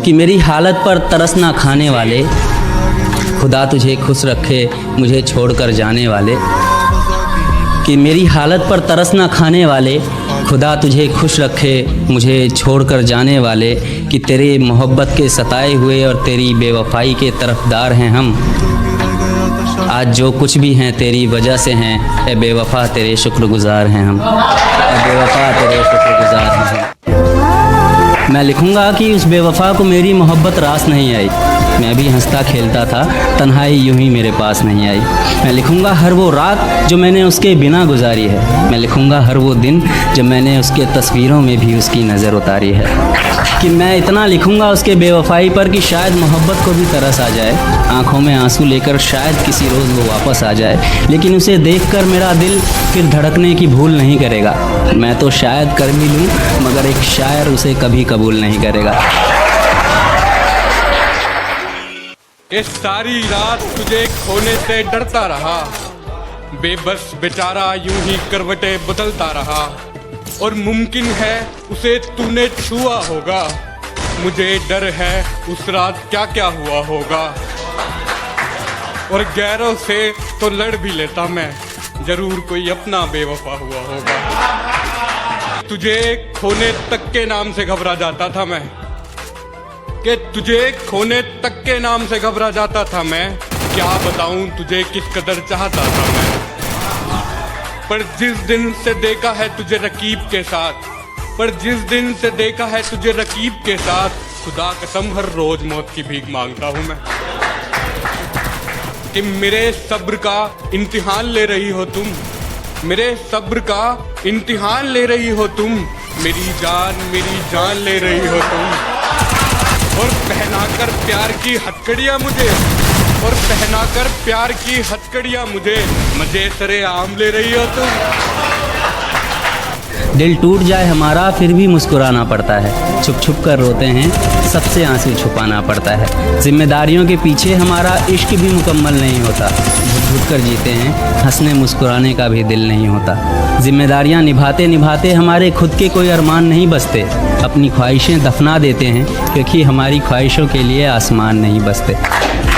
कि मेरी हालत पर तरस ना खाने वाले, खुदा तुझे खुश रखे मुझे छोड़कर जाने वाले। कि मेरी हालत पर तरस ना खाने वाले, खुदा तुझे खुश रखे मुझे छोड़कर जाने वाले। कि तेरे मोहब्बत के सताए हुए और तेरी बेवफाई के तरफदार हैं हम। आज जो कुछ भी हैं तेरी वजह से हैं, ए बेवफा तेरे शुक्रगुजार हैं हम। ए बेवफा तेरे शुक्रगुजार हैं हम। मैं लिखूँगा कि उस बेवफा को मेरी मोहब्बत रास नहीं आई। मैं भी हंसता खेलता था, तन्हाई यूं ही मेरे पास नहीं आई। मैं लिखूँगा हर वो रात जो मैंने उसके बिना गुजारी है। मैं लिखूँगा हर वो दिन जब मैंने उसके तस्वीरों में भी उसकी नज़र उतारी है। कि मैं इतना लिखूँगा उसके बेवफाई पर कि शायद मोहब्बत को भी तरस आ जाए, आँखों में आंसू लेकर शायद किसी रोज़ वो वापस आ जाए। लेकिन उसे देखकर मेरा दिल फिर धड़कने की भूल नहीं करेगा। मैं तो शायद कर भी लूँ मगर एक शायर उसे कभी कबूल नहीं करेगा। इस सारी रात तुझे खोने से डरता रहा, बेबस बेचारा यूं ही करवटें बदलता रहा। और मुमकिन है उसे तूने छुआ होगा, मुझे डर है उस रात क्या क्या हुआ होगा। और गैरों से तो लड़ भी लेता मैं, जरूर कोई अपना बेवफा हुआ होगा। तुझे खोने तक के नाम से घबरा जाता था मैं, कि तुझे खोने तक के नाम से घबरा जाता था मैं। क्या बताऊं तुझे किस कदर चाहता था मैं। पर जिस दिन से देखा है तुझे रकीब के साथ, पर जिस दिन से देखा है तुझे रकीब के साथ, खुदा कसम हर रोज मौत की भीख मांगता हूं मैं। कि मेरे सब्र का इम्तिहान ले रही हो तुम, मेरे सब्र का इम्तिहान ले रही हो तुम। मेरी जान ले रही हो तुम। और पहनाकर प्यार की हथकड़ियां मुझे, और पहनाकर प्यार की हथकड़ियां मुझे, मजे सरेआम ले रही हो तुम। दिल टूट जाए हमारा फिर भी मुस्कुराना पड़ता है, छुप छुप कर रोते हैं सबसे आंसू छुपाना पड़ता है। जिम्मेदारियों के पीछे हमारा इश्क भी मुकम्मल नहीं होता, घुट घुट कर जीते हैं, हंसने मुस्कुराने का भी दिल नहीं होता। जिम्मेदारियां निभाते निभाते हमारे खुद के कोई अरमान नहीं बसते, अपनी ख्वाहिशें दफना देते हैं क्योंकि हमारी ख्वाहिशों के लिए आसमान नहीं बसते।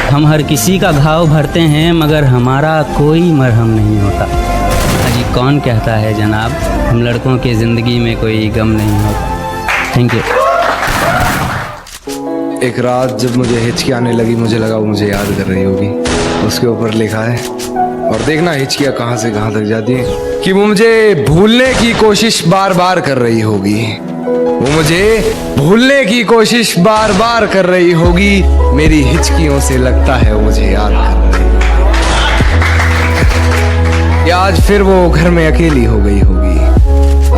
हम हर किसी का घाव भरते हैं मगर हमारा कोई मरहम नहीं होता। अजी कौन कहता है जनाब हम लड़कों की ज़िंदगी में कोई गम नहीं होता। Thank you. एक रात जब मुझे हिचकी आने लगी, मुझे लगा वो मुझे याद कर रही होगी। उसके ऊपर लिखा है, और देखना हिचकियाँ कहाँ से कहाँ तक जाती है, कि वो मुझे भूलने की कोशिश बार बार कर रही होगी। वो मुझे भूलने की कोशिश बार बार कर रही होगी। मेरी हिचकियों से लगता है वो मुझे याद कर रही होगी। या आज फिर वो घर में अकेली हो गई होगी,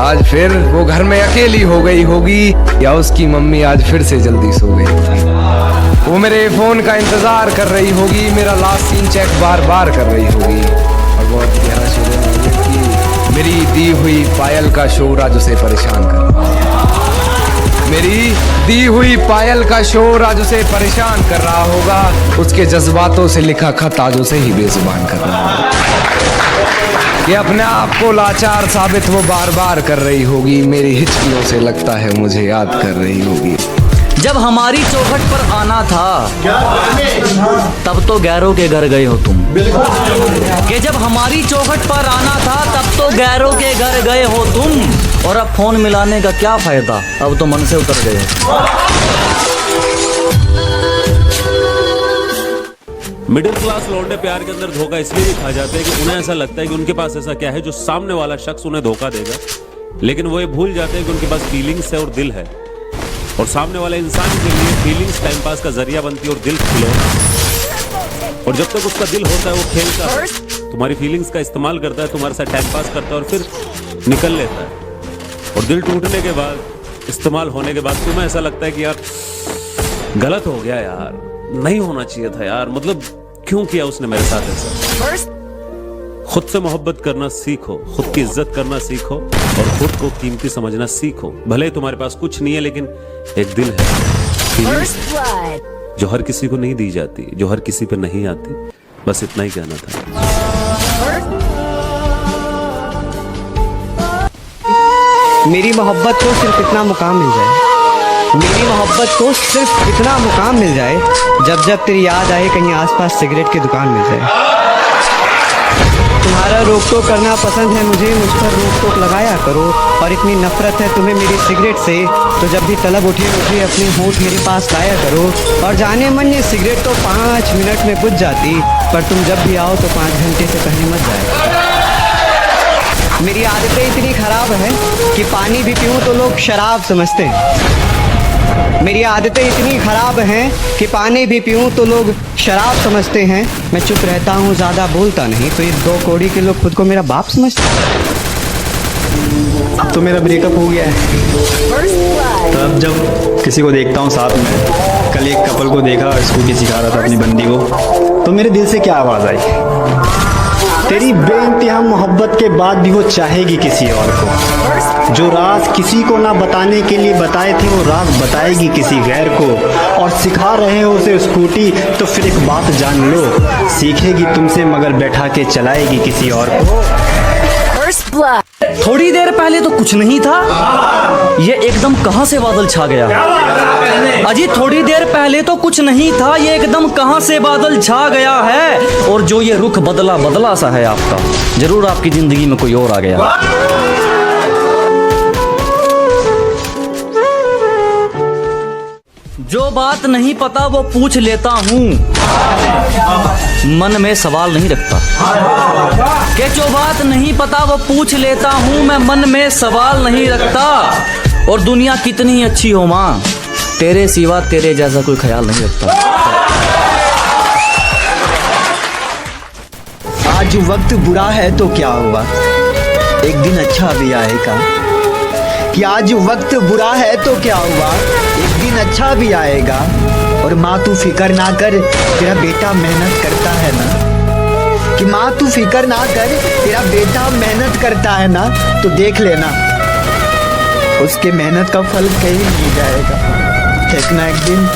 आज फिर वो घर में अकेली हो गई होगी। या उसकी मम्मी आज फिर से जल्दी सो गई होगी। वो मेरे फोन का इंतजार कर रही होगी, मेरा लास्ट सीन चेक बार बार कर रही होगी। और बहुत गहरा शेर है कि मेरी दी हुई पायल का शोर आज उसे परेशान कर रहा है। मेरी दी हुई पायल का शोर आज उसे परेशान कर रहा होगा। उसके जज्बातों से लिखा खत आज उसे ही बेजुबान कर रहा होगा। ये अपने आप को लाचार साबित वो बार बार कर रही होगी। मेरी हिचकियों से लगता है मुझे याद कर रही होगी। जब हमारी चौखट पर आना था तब तो गैरों के घर गए हो तुम, कि जब हमारी चौखट पर आना था तब तो गैरों के घर गए हो तुम। और अब फोन मिलाने का क्या फायदा, अब तो मन से उतर गए। मिडिल क्लास लौंडे प्यार के अंदर धोखा इसलिए भी खा जाते हैं कि उन्हें ऐसा लगता है कि उनके पास ऐसा क्या है जो सामने वाला शख्स उन्हें धोखा देगा, लेकिन वो ये भूल जाते हैं कि उनके पास फीलिंग्स है और दिल है। और सामने वाले इंसान के लिए फीलिंग्स टाइम पास का जरिया बनती है और दिल खिलौना। और जब तक उसका दिल होता है वो खेलता है, तुम्हारी फीलिंग्स का इस्तेमाल करता है, तुम्हारे साथ टाइम पास करता है और फिर निकल लेता है। और दिल टूटने के बाद, इस्तेमाल होने के बाद तुम्हें ऐसा लगता है कि यार गलत हो गया यार, नहीं होना चाहिए था यार, मतलब क्यों किया उसने मेरे साथ ऐसा। खुद से मोहब्बत करना सीखो, खुद की इज्जत करना सीखो और खुद को कीमती समझना सीखो। भले ही तुम्हारे पास कुछ नहीं है लेकिन एक दिल है, जो हर किसी को नहीं दी जाती, जो हर किसी पे नहीं आती। बस इतना ही कहना था। मेरी मोहब्बत को सिर्फ इतना मुकाम मिल जाए मेरी मोहब्बत को सिर्फ इतना मुकाम मिल जाए जब जब तेरी याद आए कहीं आसपास सिगरेट की दुकान मिल जाए। तुम्हारा रोक टोक करना पसंद है मुझे, मुझ पर रोक टोक लगाया करो। और इतनी नफरत है तुम्हें मेरी सिगरेट से, तो जब भी तलब उठे मुझे अपने होंठ मेरे पास लाया करो। और जाने मन ये सिगरेट तो 5 मिनट में बुझ जाती, पर तुम जब भी आओ तो 5 घंटे से पहले मत जाए। मेरी आदतें इतनी खराब है कि पानी भी पीऊँ तो लोग शराब समझते हैं। मेरी आदतें इतनी खराब हैं कि पानी भी पीऊँ तो लोग शराब समझते हैं। मैं चुप रहता हूँ, ज़्यादा बोलता नहीं, तो ये 2 कौड़ी के लोग खुद को मेरा बाप समझते हैं। अब तो मेरा ब्रेकअप हो गया है, तो अब जब किसी को देखता हूँ साथ में, कल एक कपल को देखा स्कूटी सिखा रहा था अपनी बंदी को, तो मेरे दिल से क्या आवाज़ आई, तेरी बेइंतहा मोहब्बत के बाद भी वो चाहेगी किसी और को। जो राज किसी को ना बताने के लिए बताए थे वो राज बताएगी किसी गैर को। और सिखा रहे हो उसे स्कूटी तो फिर एक बात जान लो, सीखेगी तुमसे मगर बैठा के चलाएगी किसी और को। थोड़ी देर पहले तो कुछ नहीं था, ये एकदम कहां से बादल छा गया। अजी थोड़ी देर पहले तो कुछ नहीं था, ये एकदम कहां से बादल छा गया है। और जो ये रुख बदला बदला सा है आपका, जरूर आपकी जिंदगी में कोई और आ गया। जो बात नहीं पता वो पूछ लेता हूँ, मन में सवाल नहीं रखता। कि जो बात नहीं पता वो पूछ लेता हूँ, मैं मन में सवाल नहीं रखता। और दुनिया कितनी अच्छी हो माँ, तेरे सिवा तेरे जैसा कोई ख्याल नहीं रखता। आज वक्त बुरा है तो क्या हुआ, एक दिन अच्छा भी आएगा। कि आज वक्त बुरा है तो क्या हुआ, एक दिन अच्छा भी आएगा। और माँ तू फिक्र ना कर, तेरा बेटा मेहनत करता है ना। कि माँ तू फिक्र ना कर, तेरा बेटा मेहनत करता है ना, तो देख लेना उसके मेहनत का फल कहीं नहीं जाएगा, एक ना एक दिन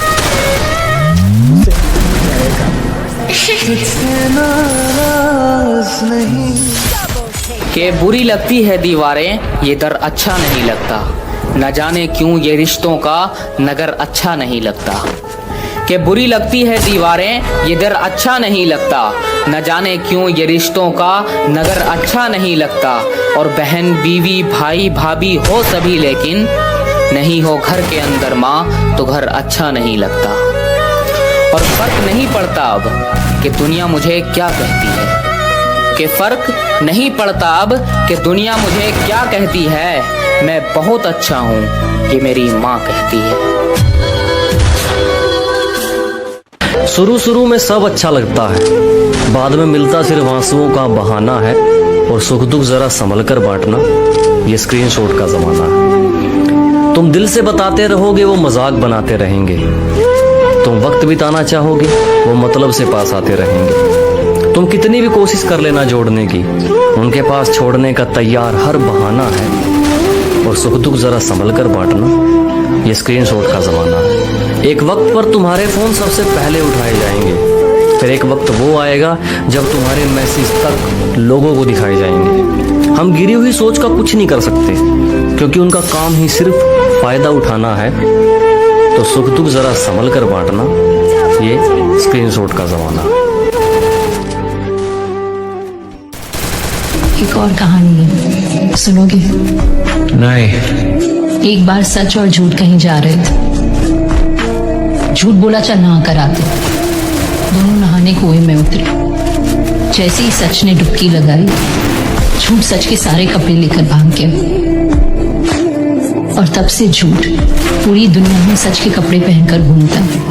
के बुरी लगती है दीवारें, ये दर अच्छा नहीं लगता। न जाने क्यों ये रिश्तों का नगर अच्छा नहीं लगता। कि बुरी लगती है दीवारें, ये दर अच्छा नहीं लगता। न जाने क्यों ये रिश्तों का नगर अच्छा नहीं लगता। और बहन बीवी भाई भाभी हो सभी, लेकिन नहीं हो घर के अंदर माँ तो घर अच्छा नहीं लगता। और फर्क नहीं पड़ता अब कि दुनिया मुझे क्या कहती है, कि फर्क नहीं पड़ता अब कि दुनिया मुझे क्या कहती है। मैं बहुत अच्छा हूँ ये मेरी माँ कहती है। शुरू में सब अच्छा लगता है, बाद में मिलता सिर्फ आंसुओं का बहाना है। और सुख दुख जरा संभल कर बांटना, ये स्क्रीनशॉट का जमाना है। तुम दिल से बताते रहोगे, वो मजाक बनाते रहेंगे। तुम वक्त बिताना चाहोगे, वो मतलब से पास आते रहेंगे। तुम कितनी भी कोशिश कर लेना जोड़ने की, उनके पास छोड़ने का तैयार हर बहाना है। और सुख दुख जरा संभल कर बांटना, ये स्क्रीनशॉट का जमाना है। एक वक्त पर तुम्हारे फोन सबसे पहले उठाए जाएंगे, फिर एक वक्त वो आएगा जब तुम्हारे मैसेज तक लोगों को दिखाए जाएंगे। हम गिरी हुई सोच का कुछ नहीं कर सकते, क्योंकि उनका काम ही सिर्फ फायदा उठाना है। तो सुख दुख जरा संभल कर बांटना, ये स्क्रीनशॉट का जमाना है। एक और कहानी है, सुनोगे? नहीं। एक बार सच और झूठ कहीं जा रहे थे। झूठ बोला चल नहा कर आते। दोनों नहाने कुएं में उतरे। जैसे ही सच ने डुबकी लगाई, झूठ सच के सारे कपड़े लेकर भाग गया। और तब से झूठ पूरी दुनिया में सच के कपड़े पहनकर घूमता है।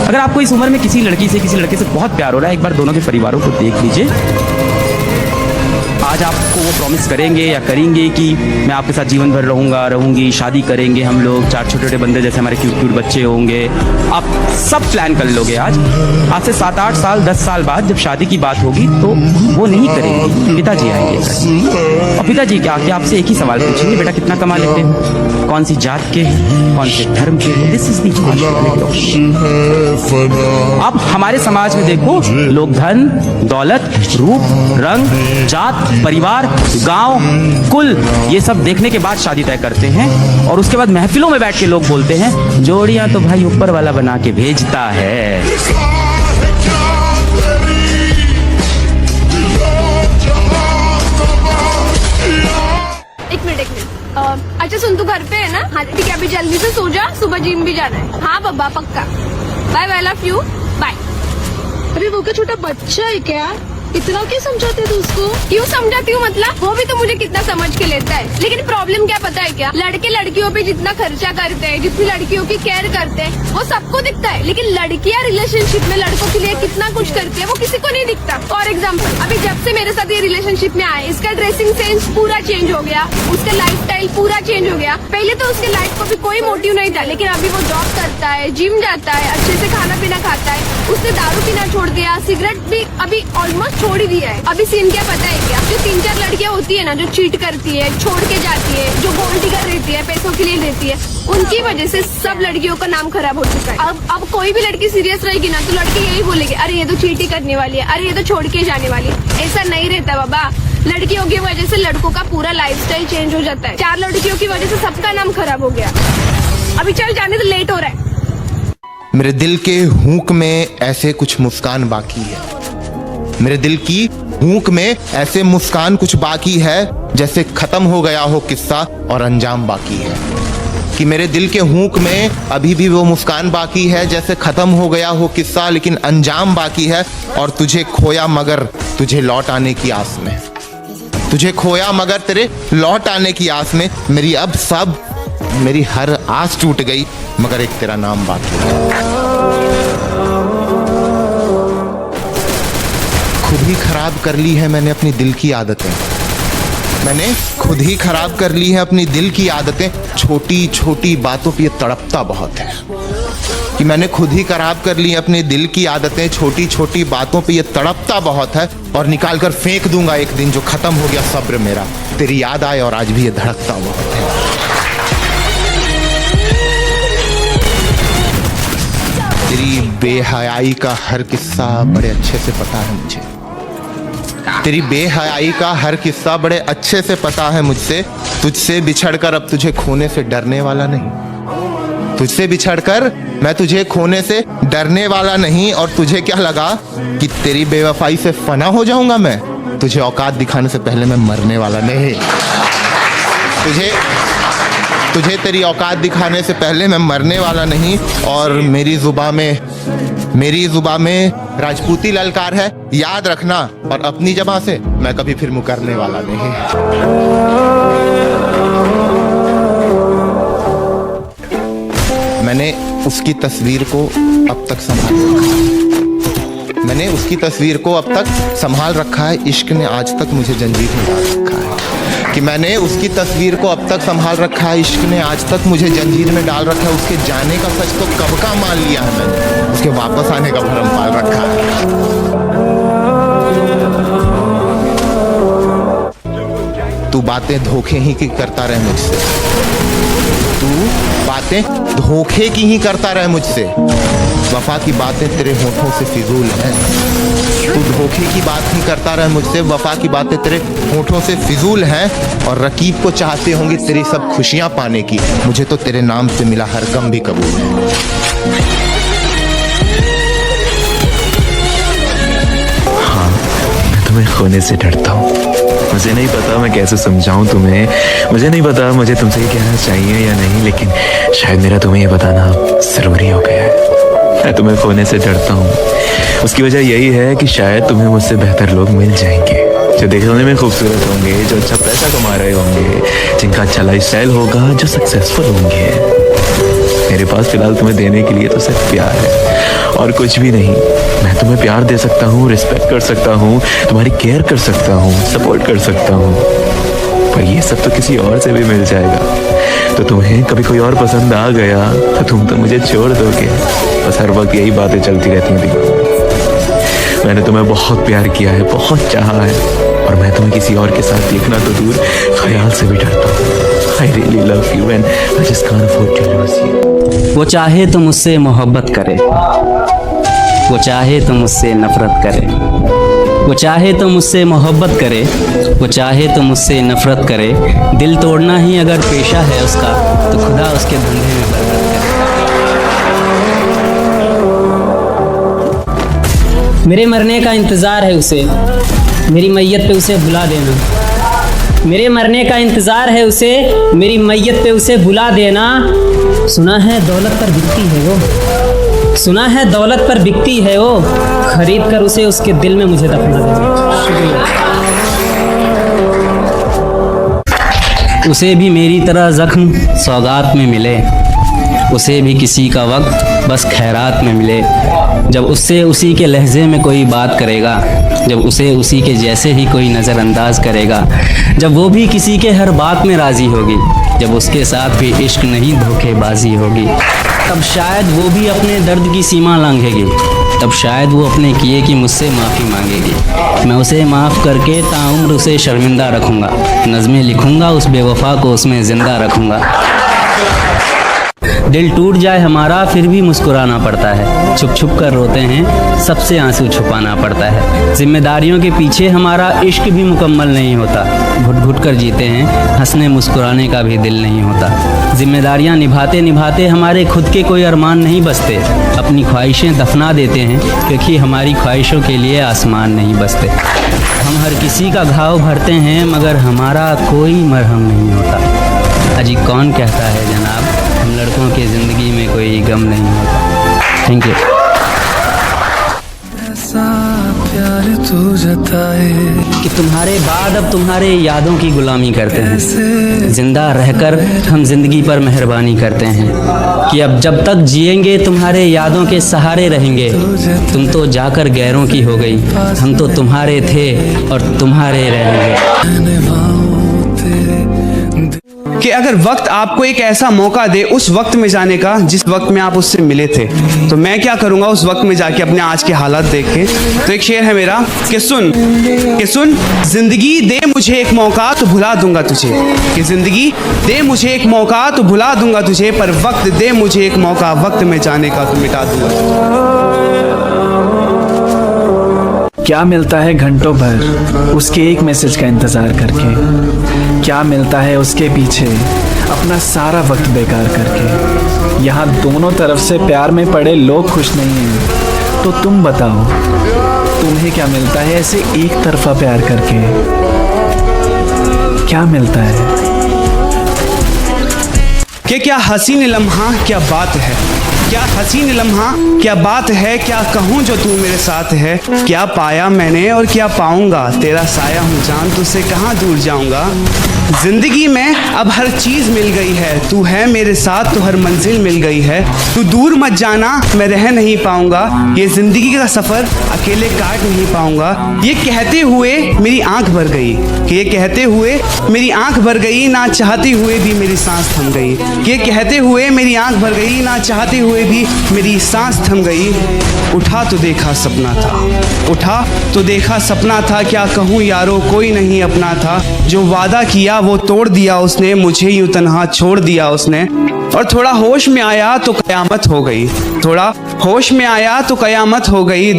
अगर आपको इस उम्र में किसी लड़की से किसी लड़के से बहुत प्यार हो रहा है, एक बार दोनों के परिवारों को देख लीजिए। आज आपको वो प्रॉमिस करेंगे या करेंगे कि मैं आपके साथ जीवन भर रहूंगा, रहूंगी, शादी करेंगे हम लोग, 4 छोटे छोटे बंदे जैसे हमारे क्यूट क्यूट बच्चे होंगे। आप सब प्लान कर लोगे। आज से 7-8 साल 10 साल बाद जब शादी की बात होगी तो वो नहीं करेंगे, पिताजी आएंगे। और पिताजी क्या आपसे एक ही सवाल पूछेंगे, बेटा कितना कमा लेते हो, कौन सी जात के, कौन से धर्म के। दिस इज आप हमारे समाज में देखो, लोग धन दौलत रूप रंग जात परिवार, गांव, कुल, ये सब देखने के बाद शादी तय करते हैं। और उसके बाद महफिलों में बैठ के लोग बोलते हैं जोड़ियां तो भाई ऊपर वाला बना के भेजता है। एक मिनट अच्छा सुन, तू घर पे है ना? हाँ ठीक है, अभी जल्दी से सो जा, सुबह जिम भी जाना है। हाँ बाबा पक्का, bye bye, love you, bye. अरे वो क्या छोटा बच्चा है क्या? इतना क्यों समझाते थे उसको? क्यों समझाती हूँ मतलब? वो भी तो मुझे कितना समझ के लेता है। लेकिन प्रॉब्लम क्या पता है क्या? लड़के लड़कियों पे जितना खर्चा करते हैं, जितनी लड़कियों की केयर करते हैं, वो सबको दिखता है। लेकिन लड़कियाँ रिलेशनशिप में लड़कों के लिए कितना कुछ करती है, वो किसी को नहीं दिखता। फॉर एग्जाम्पल, अभी जब से मेरे साथ ये रिलेशनशिप में आए, इसका ड्रेसिंग सेंस पूरा चेंज हो गया, उसका लाइफ स्टाइल पूरा चेंज हो गया। पहले तो उसके लाइफ को भी कोई मोटिव नहीं था, लेकिन अभी वो जॉब करता है, जिम जाता है, अच्छे से खाना पीना खाता है। उसने दारू पीना छोड़ दिया, सिगरेट भी अभी ऑलमोस्ट छोड़ ही दिया है। अभी सीन क्या पता है क्या? जो 3-4 लड़कियां होती है ना, जो चीट करती है, छोड़ के जाती है, जो गोल्ड डिगर रहती है, पैसों के लिए रहती है, उनकी वजह से सब लड़कियों का नाम खराब हो चुका है। अब कोई भी लड़की सीरियस रहेगी ना, तो लड़के यही बोलेंगे, अरे ये तो चीट ही करने वाली है, अरे ये तो छोड़ के जाने वाली है। ऐसा नहीं रहता बाबा। लड़कियों की वजह से लड़कों का पूरा लाइफस्टाइल चेंज हो जाता है। 4 लड़कियों की वजह से सबका नाम खराब हो गया। अभी चल जाने तो, लेट हो रहा है। मेरे दिल के हुक में ऐसे कुछ मुस्कान बाकी है, मेरे दिल की हुक में ऐसे मुस्कान कुछ बाकी है, जैसे खत्म हो गया हो किस्सा और अंजाम बाकी है। कि मेरे दिल के हुक में अभी भी वो मुस्कान बाकी है, जैसे खत्म हो गया हो किस्सा लेकिन अंजाम बाकी है। और तुझे खोया मगर तुझे लौट आने की आस में, तुझे खोया मगर तेरे लौट आने की आस में। मेरी अब सब, मेरी हर आस टूट गई, मगर एक तेरा नाम बाकी है। खुद ही खराब कर ली है मैंने अपनी दिल की आदतें, मैंने खुद ही खराब कर ली है अपनी दिल की आदतें। छोटी छोटी बातों पे ये तड़पता बहुत है कि मैंने खुद ही खराब कर ली है अपनी दिल की आदतें। छोटी छोटी बातों पे ये तड़पता बहुत है, और निकाल कर फेंक दूंगा एक दिन जो खत्म हो गया सब्र मेरा। तेरी याद आए और आज भी ये धड़कता बहुत है। तेरी बेहयाई का हर किस्सा बड़े अच्छे से पता है मुझे, तेरी बेहयाई का हर किस्सा बड़े अच्छे से पता है मुझसे। तुझसे बिछड़कर अब तुझे खोने से डरने वाला नहीं, तुझसे बिछड़कर मैं तुझे खोने से डरने वाला नहीं। और तुझे क्या लगा कि तेरी बेवफाई से फना हो जाऊंगा मैं? तुझे औकात दिखाने से पहले मैं मरने वाला नहीं, तुझे तेरी औकात दिखाने से पहले मैं मरने वाला नहीं। और मेरी जुबां में राजपूती ललकार है, याद रखना। और अपनी जबां से मैं कभी फिर मुकरने वाला नहीं। मैंने उसकी तस्वीर को अब तक संभाल रखा है, मैंने उसकी तस्वीर को अब तक संभाल रखा है। इश्क ने आज तक मुझे जंजीर में डाल रखा है कि मैंने उसकी तस्वीर को अब तक संभाल रखा है। इश्क ने आज तक मुझे जंजीर में डाल रखा है। उसके जाने का सच तो कब का मान लिया है मैंने, उसके वापस आने का भरम पाल रखा है। तू बातें धोखे ही की करता रहे मुझसे, तू बातें धोखे की ही करता रहे मुझसे। वफा की बातें तेरे होठों से फिजूल हैं, तू धोखे की बात ही करता रहे मुझसे। वफा की बातें तेरे होठों से फिजूल हैं, और रकीब को चाहते होंगे तेरी सब खुशियां पाने की। मुझे तो तेरे नाम से मिला हर गम भी कबूल है। हाँ, मैं तुम्हें खोने से डरता हूँ। मुझे नहीं पता मैं कैसे समझाऊं तुम्हें, मुझे नहीं पता मुझे तुमसे ये कहना चाहिए या नहीं, लेकिन शायद मेरा तुम्हें ये बताना जरूरी हो गया है। मैं तुम्हें खोने से डरता हूँ। उसकी वजह यही है कि शायद तुम्हें मुझसे बेहतर लोग मिल जाएंगे, जो देखने में खूबसूरत होंगे, जो अच्छा पैसा कमा रहे होंगे, जिनका अच्छा लाइफस्टाइल होगा, जो सक्सेसफुल होंगे। मेरे पास फिलहाल तुम्हें देने के लिए तो सिर्फ प्यार है और कुछ भी नहीं। मैं तुम्हें प्यार दे सकता हूँ, रिस्पेक्ट कर सकता हूँ, तुम्हारी केयर कर सकता हूँ, सपोर्ट कर सकता हूँ, पर ये सब तो किसी और से भी मिल जाएगा। तो तुम्हें कभी कोई और पसंद आ गया तो तुम तो मुझे छोड़ दोगे। बस हर वक्त यही बातें चलती रहती हैं दिमाग में। मैंने तुम्हें बहुत प्यार किया है, बहुत चाहा है, और मैं तुम्हें किसी और के साथ देखना तो दूर, ख्याल से भी डरता हूँ। I really love you and I just can't afford to lose you. वो चाहे तो मुझसे मोहब्बत करे, वो चाहे तो मुझसे नफरत करे, वो चाहे तो मुझसे मोहब्बत करे, वो चाहे तो मुझसे नफरत करे, दिल तोड़ना ही अगर पेशा है उसका तो खुदा उसके धंधे में बरकत करे। मेरे मरने का इंतज़ार है उसे, मेरी मैयत पे उसे बुला देना। मेरे मरने का इंतज़ार है उसे, मेरी मैयत पे उसे बुला देना। सुना है दौलत पर बिकती है वो, सुना है दौलत पर बिकती है वो, खरीद कर उसे उसके दिल में मुझे दफना देना। शुक्रिया। उसे भी मेरी तरह ज़ख्म सौगात में मिले, उसे भी किसी का वक्त बस खैरात में मिले। जब उससे उसी के लहजे में कोई बात करेगा, जब उसे उसी के जैसे ही कोई नज़रअंदाज करेगा, जब वो भी किसी के हर बात में राज़ी होगी, जब उसके साथ भी इश्क नहीं धोखेबाजी होगी, तब शायद वो भी अपने दर्द की सीमा लांघेगी, तब शायद वो अपने किए की मुझसे माफ़ी मांगेगी। मैं उसे माफ़ करके ताउम्र उसे शर्मिंदा रखूँगा, नज़में लिखूँगा उस बेवफा को उसमें ज़िंदा रखूँगा। दिल टूट जाए हमारा फिर भी मुस्कुराना पड़ता है, छुप छुप कर रोते हैं सबसे आंसू छुपाना पड़ता है। जिम्मेदारियों के पीछे हमारा इश्क भी मुकम्मल नहीं होता, घुट घुट कर जीते हैं, हंसने मुस्कुराने का भी दिल नहीं होता। जिम्मेदारियां निभाते निभाते हमारे खुद के कोई अरमान नहीं बसते, अपनी ख्वाहिशें दफना देते हैं क्योंकि हमारी ख्वाहिशों के लिए आसमान नहीं बसते। हम हर किसी का घाव भरते हैं मगर हमारा कोई मरहम नहीं होता। अजी कौन कहता है जनाब हम लड़कों की ज़िंदगी में कोई गम नहीं होता। Thank you. कि तुम्हारे बाद अब तुम्हारे यादों की गुलामी करते हैं, जिंदा रहकर हम जिंदगी पर मेहरबानी करते हैं कि अब जब तक जिएंगे तुम्हारे यादों के सहारे रहेंगे। तुम तो जाकर गैरों की हो गई, हम तो तुम्हारे थे और तुम्हारे रहेंगे। कि अगर वक्त आपको एक ऐसा मौका दे उस वक्त में जाने का जिस वक्त में आप उससे मिले थे, तो मैं क्या करूंगा उस वक्त में जाके अपने आज के हालात देख के। तो एक शेर है मेरा कि सुन जिंदगी दे मुझे एक मौका तो भुला दूंगा तुझे, कि जिंदगी दे मुझे एक मौका तो भुला दूंगा तुझे, पर वक्त दे मुझे एक मौका वक्त में जाने का तो मिटा दूंगा। क्या मिलता है घंटों भर उसके एक मैसेज का इंतज़ार करके, क्या मिलता है उसके पीछे अपना सारा वक्त बेकार करके। यहाँ दोनों तरफ से प्यार में पड़े लोग खुश नहीं हैं, तो तुम बताओ तुम्हें क्या मिलता है ऐसे एक तरफा प्यार करके, क्या मिलता है? कि क्या हसीन लम्हा क्या बात है, क्या हसीन लम्हा क्या बात है, क्या कहूँ जो तू मेरे साथ है। क्या पाया मैंने और क्या पाऊंगा, तेरा साया हूँ जान तुझसे कहाँ दूर जाऊंगा। जिंदगी में अब हर चीज़ मिल गई है, तू है मेरे साथ तो हर मंजिल मिल गई है। तू दूर मत जाना मैं रह नहीं पाऊंगा, ये ज़िंदगी का सफ़र अकेले काट नहीं पाऊंगा। ये कहते हुए मेरी आंख भर गई, कि ये कहते हुए मेरी आंख भर गई, ना चाहते हुए भी मेरी सांस थम गई। ये कहते हुए मेरी आंख भर गई, ना चाहते हुए भी मेरी सांस थम गई। उठा तो देखा सपना था, उठा तो देखा सपना था, क्या कहूँ यारों कोई नहीं अपना था। जो वादा किया वो तोड़ दिया उसने, मुझे यूं तन्हा छोड़ दिया उसने। और थोड़ा होश में आया तो कयामत हो गई, थोड़ा होश में आया तो कयामत हो गई।